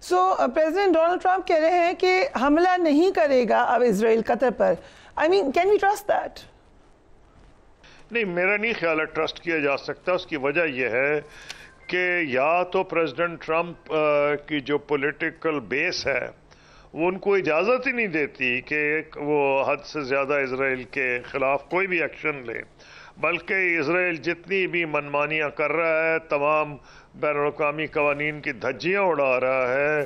سو president Donald Trump کہہ رہے ہیں کہ حملہ نہیں کرے گا اب اسرائیل قطر پر. آئی مین کین وی ٹرسٹ دیٹ؟ نہیں، میرا نہیں خیال ہے ٹرسٹ کیا جا سکتا. اس کی وجہ یہ ہے کہ یا تو پریزیڈنٹ ٹرمپ کی جو پولیٹیکل بیس ہے وہ ان کو اجازت ہی نہیں دیتی کہ وہ حد سے زیادہ اسرائیل کے خلاف کوئی بھی ایکشن لے، بلکہ اسرائیل جتنی بھی منمانیاں کر رہا ہے، تمام بین الاقوامی قوانین کی دھجیاں اڑا رہا ہے،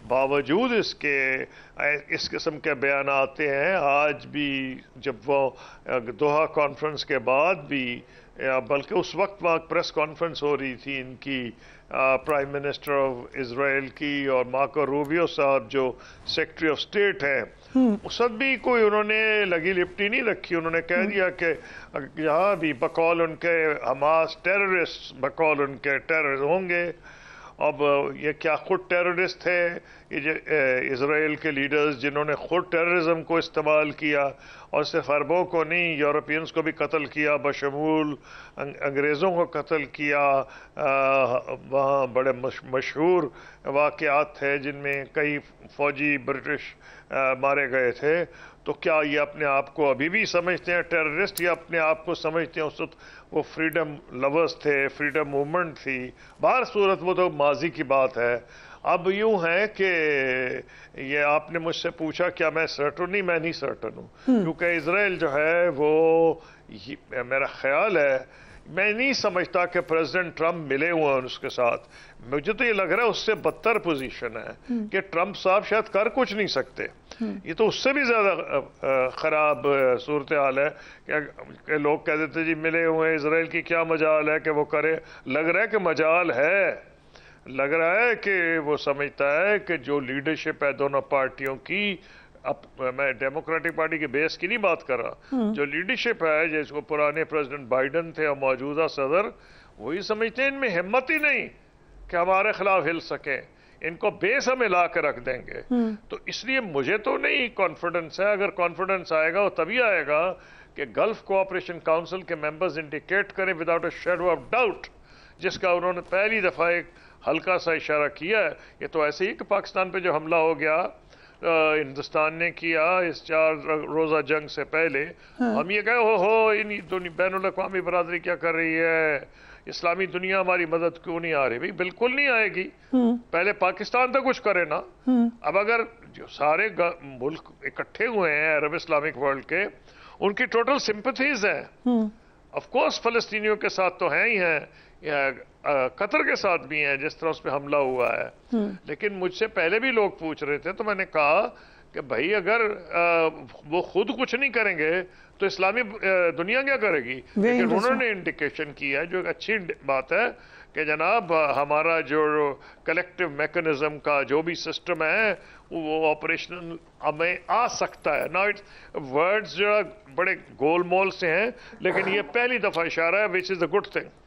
باوجود اس کے اس قسم کے بیان آتے ہیں. آج بھی جب وہ دوحہ کانفرنس کے بعد بھی، بلکہ اس وقت وہاں پریس کانفرنس ہو رہی تھی ان کی پرائم منسٹر آف اسرائیل کی اور مارکو روبیو صاحب جو سیکرٹری آف اسٹیٹ ہیں، اس وقت بھی کوئی انہوں نے لگی لپٹی نہیں رکھی. انہوں نے کہہ دیا کہ یہاں بھی بقول ان کے حماس ٹیررسٹ، بقول ان کے ٹیررسٹ ہوں گے. اب یہ کیا خود ٹیررسٹ تھے یہ اسرائیل کے لیڈرز جنہوں نے خود ٹیررزم کو استعمال کیا، اور صرف عربوں کو نہیں، یورپینز کو بھی قتل کیا، بشمول انگریزوں کو قتل کیا. وہاں بڑے مشہور واقعات تھے جن میں کئی فوجی برٹش مارے گئے تھے. تو کیا یہ اپنے آپ کو ابھی بھی سمجھتے ہیں ٹیررسٹ، یا اپنے آپ کو سمجھتے ہیں اس وقت وہ فریڈم لورز تھے، فریڈم موومنٹ تھی؟ بہر صورت وہ تو ماضی کی بات ہے. اب یوں ہے کہ یہ آپ نے مجھ سے پوچھا کیا میں سرٹن؟ نہیں، میں نہیں سرٹن ہوں، کیونکہ اسرائیل جو ہے وہ میرا خیال ہے، میں نہیں سمجھتا کہ پریزیڈنٹ ٹرمپ ملے ہوئے ہیں اس کے ساتھ. مجھے تو یہ لگ رہا ہے اس سے بدتر پوزیشن ہے کہ ٹرمپ صاحب شاید کر کچھ نہیں سکتے. یہ تو اس سے بھی زیادہ خراب صورتحال ہے کہ لوگ کہتے تھے جی ملے ہوئے ہیں، اسرائیل کی کیا مجال ہے کہ وہ کرے. لگ رہا ہے کہ مجال ہے، لگ رہا ہے کہ وہ سمجھتا ہے کہ جو لیڈرشپ ہے دونوں پارٹیوں کی، میں ڈیموکریٹک پارٹی کے بیس کی نہیں بات کر رہا، جو لیڈرشپ ہے جس کو پرانے پریزیڈنٹ بائیڈن تھے اور موجودہ صدر، وہی سمجھتے ہیں ان میں ہمت ہی نہیں کہ ہمارے خلاف ہل سکیں، ان کو بیس ہم ہلا کے رکھ دیں گے. تو اس لیے مجھے تو نہیں کانفیڈنس ہے. اگر کانفیڈنس آئے گا وہ تبھی آئے گا کہ گلف کوآپریشن کاؤنسل کے ممبرز انڈیکیٹ کریں without a shadow of doubt, جس کا انہوں نے پہلی دفعہ ایک ہلکا سا اشارہ کیا ہے. یہ تو ایسے ہی کہ پاکستان پہ جو حملہ ہو گیا ہندوستان نے کیا اس 4 روزہ جنگ سے پہلے، ہم یہ کہے ہو بین الاقوامی برادری کیا کر رہی ہے، اسلامی دنیا ہماری مدد کیوں نہیں آ رہی؟ بھئی بالکل نہیں آئے گی. پہلے پاکستان تو کچھ کرے نا. اب اگر جو سارے ملک اکٹھے ہوئے ہیں عرب اسلامک ورلڈ کے، ان کی ٹوٹل سمپتھیز ہیں. آف کورس فلسطینیوں کے ساتھ تو ہیں ہی ہیں، قطر کے ساتھ بھی ہیں جس طرح اس پہ حملہ ہوا ہے. لیکن مجھ سے پہلے بھی لوگ پوچھ رہے تھے تو میں نے کہا کہ بھائی اگر وہ خود کچھ نہیں کریں گے تو اسلامی دنیا کیا کرے گی؟ لیکن انہوں نے انڈیکیشن کی ہے جو ایک اچھی بات ہے کہ جناب ہمارا جو کلیکٹیو میکنزم کا جو بھی سسٹم ہے وہ آپریشنل ہمیں آ سکتا ہے. نا ورڈز جو بڑے گول مول سے ہیں، لیکن یہ پہلی دفعہ اشارہ ہے وچ از اے گڈ تھنگ.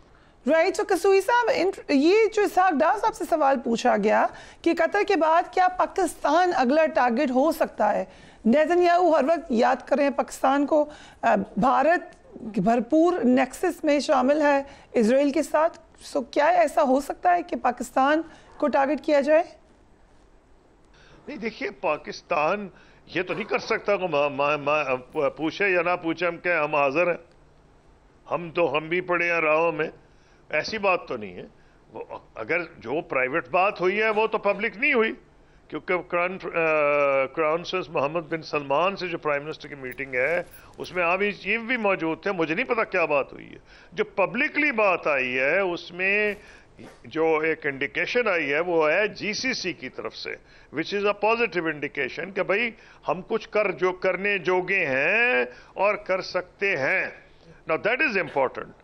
رائٹ. تو قصوئی صاحب، یہ جو اسحاق ڈار صاحب سے سوال پوچھا گیا کہ قطر کے بعد کیا پاکستان اگلا ٹارگٹ ہو سکتا ہے؟ نیتن یاہو ہر وقت یاد کریں پاکستان کو، بھارت بھرپور نیکسس میں شامل ہے اسرائیل کے ساتھ. سو کیا ایسا ہو سکتا ہے کہ پاکستان کو ٹارگٹ کیا جائے؟ نہیں دیکھیے، پاکستان یہ تو نہیں کر سکتا کہ پوچھے یا نہ پوچھے ہم کہ ہم حاضر ہیں، ہم بھی پڑے ہیں راہوں میں. ایسی بات تو نہیں ہے. اگر جو پرائیویٹ بات ہوئی ہے وہ تو پبلک نہیں ہوئی، کیونکہ کراؤن پرنس محمد بن سلمان سے جو پرائم منسٹر کی میٹنگ ہے اس میں آرمی چیف بھی موجود تھے. مجھے نہیں پتا کیا بات ہوئی ہے. جو پبلکلی بات آئی ہے اس میں جو ایک انڈیکیشن آئی ہے وہ ہے جی سی سی کی طرف سے، وچ از اے پازیٹیو انڈیکیشن کہ بھائی ہم کچھ کرنے جوگے ہیں اور کر سکتے ہیں. Now that is important.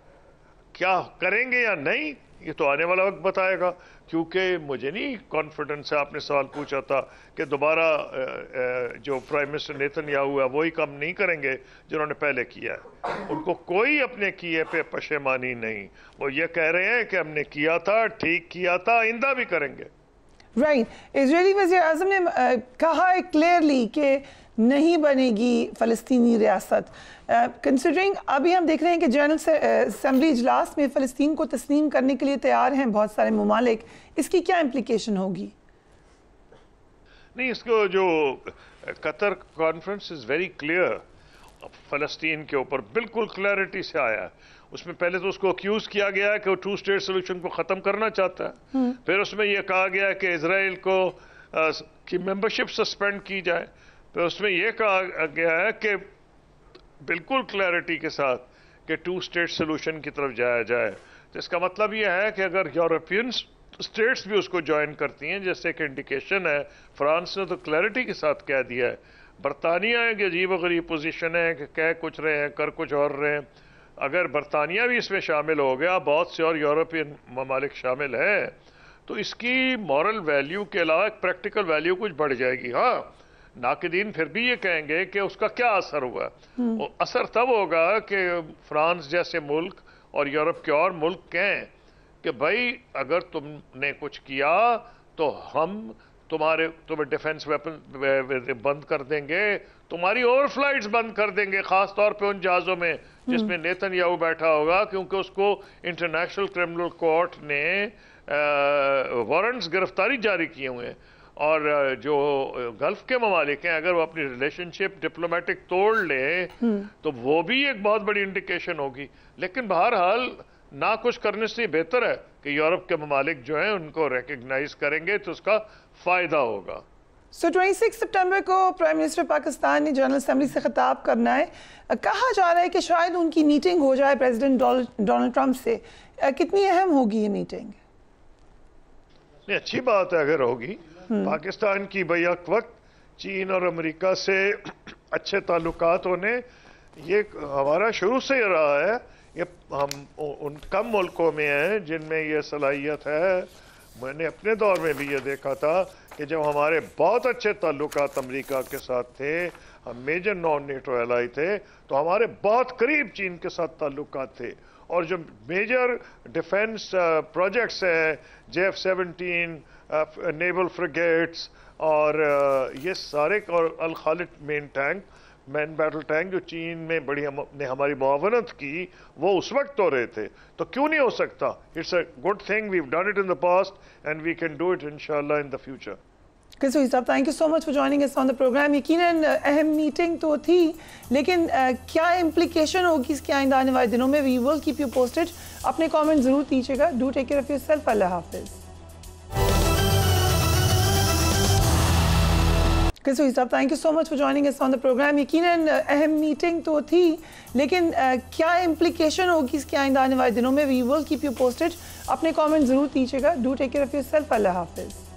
کیا کریں گے یا نہیں یہ تو آنے والا وقت بتائے گا، کیونکہ مجھے نہیں کانفیڈنس ہے. آپ نے سوال پوچھا تھا کہ دوبارہ جو پرائم منسٹر نیتن یاہو ہے وہی کام نہیں کریں گے جنہوں نے پہلے کیا ہے. ان کو کوئی اپنے کیے پہ پشیمانی نہیں. وہ یہ کہہ رہے ہیں کہ ہم نے کیا تھا، ٹھیک کیا تھا، آئندہ بھی کریں گے. رائٹ. اسرائیلی وزیر اعظم نے کہا ہے کلیئرلی کہ نہیں بنے گی فلسطینی ریاست. کنسیڈرنگ ابھی ہم دیکھ رہے ہیں کہ جنرل اسمبلی اجلاس میں فلسطین کو تسلیم کرنے کے لیے تیار ہیں بہت سارے ممالک، اس کی کیا امپلیکیشن ہوگی؟ نہیں، اس کو جو قطر کانفرنس از ویری کلیئر، فلسطین کے اوپر بالکل کلیئرٹی سے آیا ہے. اس میں پہلے تو اس کو اکیوز کیا گیا کہ وہ 2 اسٹیٹ سولوشن کو ختم کرنا چاہتا ہے. پھر اس میں یہ کہا گیا کہ اسرائیل کو کی ممبرشپ سسپینڈ کی جائے. پھر اس میں یہ کہا گیا ہے کہ بالکل کلیئرٹی کے ساتھ کہ 2 اسٹیٹ سولوشن کی طرف جایا جائے. تو اس کا مطلب یہ ہے کہ اگر یورپین اسٹیٹس بھی اس کو جوائن کرتی ہیں، جیسے کہ انڈیکیشن ہے، فرانس نے تو کلیئرٹی کے ساتھ کہہ دیا ہے. برطانیہ ایک عجیب و غریب پوزیشن ہے کہ کہہ کچھ رہے ہیں کر کچھ اور رہے ہیں. اگر برطانیہ بھی اس میں شامل ہو گیا، بہت سے اور یورپین ممالک شامل ہیں، تو اس کی مورل ویلیو کے علاوہ ایک پریکٹیکل ویلیو کچھ بڑھ جائے گی. ہاں، ناقدین پھر بھی یہ کہیں گے کہ اس کا کیا اثر ہوا. اثر تب ہوگا کہ فرانس جیسے ملک اور یورپ کے اور ملک کہیں کہ بھائی اگر تم نے کچھ کیا تو ہم تمہیں ڈیفنس ویپن بند کر دیں گے، تمہاری اوور فلائٹس بند کر دیں گے، خاص طور پہ ان جہازوں میں جس میں نیتن یاہو بیٹھا ہوگا، کیونکہ اس کو انٹرنیشنل کرمنل کورٹ نے وارنٹس گرفتاری جاری کیے ہوئے ہیں. اور جو گلف کے ممالک ہیں اگر وہ اپنی ریلیشن شپ ڈپلومیٹک توڑ لے تو وہ بھی ایک بہت بڑی انڈیکیشن ہوگی. لیکن بہرحال نہ کچھ کرنے سے بہتر ہے کہ یورپ کے ممالک جو ہیں ان کو ریکگنائز کریں گے تو اس کا فائدہ ہوگا. 26 سپٹمبر کو پرائم منسٹر پاکستان نے جنرل اسمبلی سے خطاب کرنا ہے. کہا جا رہا ہے کہ شاید ان کی میٹنگ ہو جائے پریزیڈنٹ ڈونلڈ ٹرمپ سے. کتنی اہم ہوگی یہ میٹنگ؟ اچھی بات ہے اگر ہوگی. پاکستان کی بیک وقت چین اور امریکہ سے اچھے تعلقات ہونے، یہ ہمارا شروع سے ہی رہا ہے. یہ ہم ان کم ملکوں میں ہیں جن میں یہ صلاحیت ہے. میں نے اپنے دور میں بھی یہ دیکھا تھا کہ جب ہمارے بہت اچھے تعلقات امریکہ کے ساتھ تھے، ہم میجر نان نیٹو ایلائی تھے، تو ہمارے بہت قریب چین کے ساتھ تعلقات تھے. اور جو میجر ڈیفنس پروجیکٹس ہیں، JF-17 نیول فریگیٹس اور یہ سارے، اور الخالد مین بیٹل ٹینک جو چین میں بڑی نے ہماری معاونت کی، وہ اس وقت ہو رہے تھے. تو کیوں نہیں ہو سکتا؟ It's a good thing, we've done it in the past and we can do it انشاءاللہ ان دا فیوچر. قصوی صاحب، thank you so much for joining us on the programme. یقیناً اہم میٹنگ تو تھی، لیکن کیا امپلیکیشن ہوگی اس کے آئندہ آنے والے دنوں میں؟ We will keep you posted. اپنے کامنٹ ضرور دیجیے گا. Do take care of yourself. Allah حافظ. قصوی صاحب، thank you so much for joining us on the programme. یقیناً اہم میٹنگ تو تھی، لیکن کیا امپلیکیشن ہوگی اس کے آئندہ آنے والے دنوں میں؟ We will keep you posted. اپنے کامنٹ ضرور دیجیے گا. Do take care of yourself. Allah حافظ.